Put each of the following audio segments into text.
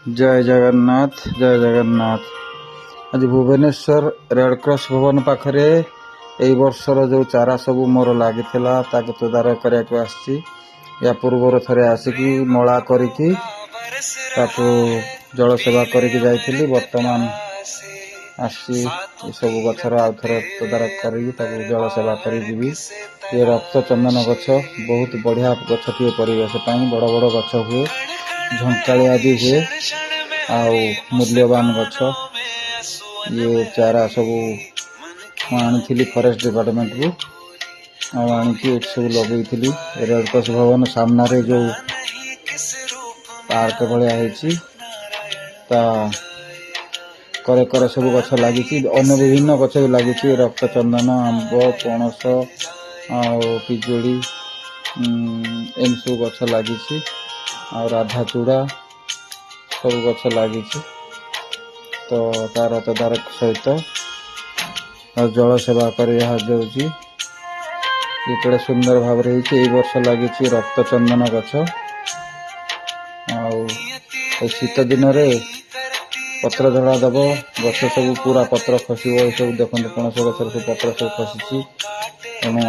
जय जगन्नाथ जय जगन्नाथ। आज भुवनेश्वर रेडक्रॉस भवन पाखरे एई वर्षर जो चारा सब मोर लगी तदारख करने आसी या पूर्वर थे आसिकी मला करी जल सेवा करके जाइली। वर्तमान आसी सब गचर आउ थे तदारख कर जल सेवा करी। ये रक्त चंदन गछ बहुत बढ़िया गछटे परिवेश बड़ बड़ गछ हुए, झंकालिया भी हुए आउ मूल्यवान गछ। ये चारा सब आनी फॉरेस्ट डिपार्टमेंट को आनी सब लगे। रेडक्रॉस भवन सामने जो पार्क भाया करे करे सब गछ लगी। अन्य विभिन्न गछ भी लगी, रक्त चंदन, आंब, पणस पिजुड़ी एम सब गछ लगी। राधा चूड़ा सब गछ लगी। तो तार तदारख सहित जल सेवा कर सुंदर भाव वर्ष लगी रक्त चंदन गछ। शीत दिन पत्र झड़ा दब गछ सब पूरा पत्र खसब। सब देखते पणस गचर सब पत्र सब खसी। तेणु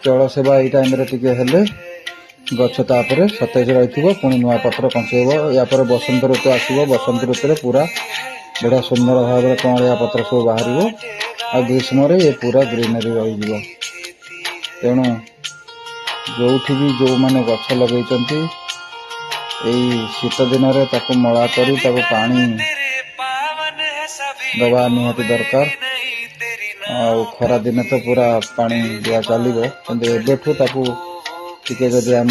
जल सेवा ये टाइम टे गछ तापर सतेज रही पुणी नुआ पत्र कंचेब। यापर बसंत ऋतु आसो, बसंत ऋतु पूरा बढ़िया सुंदर भाव में कमलिया पत्र सब बाहर आ ग्रीष्म ये पूरा ग्रीनरी रही। तेणु जो भी जो मैंने गछ लगे शीत दिन मला कर पानी दबा निहाती दरकार। खरा दिन तो पूरा पानी दिया चलो एबेठू टिके जदि आम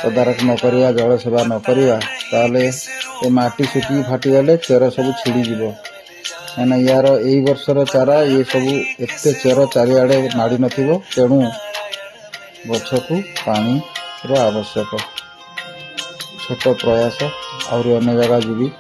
तदारख न करिया, जल सेवा न करिया ताले ए माटी सुखी फाटीगले चेर सब छिड़ीज। कहना यार यही वर्षर चारा ये सब एते चेर चारिआडे माड़ी नथिबो। तेणु गछ को पानी आवश्यक। छोट प्रयास आहरी अन्य जगह जीवी।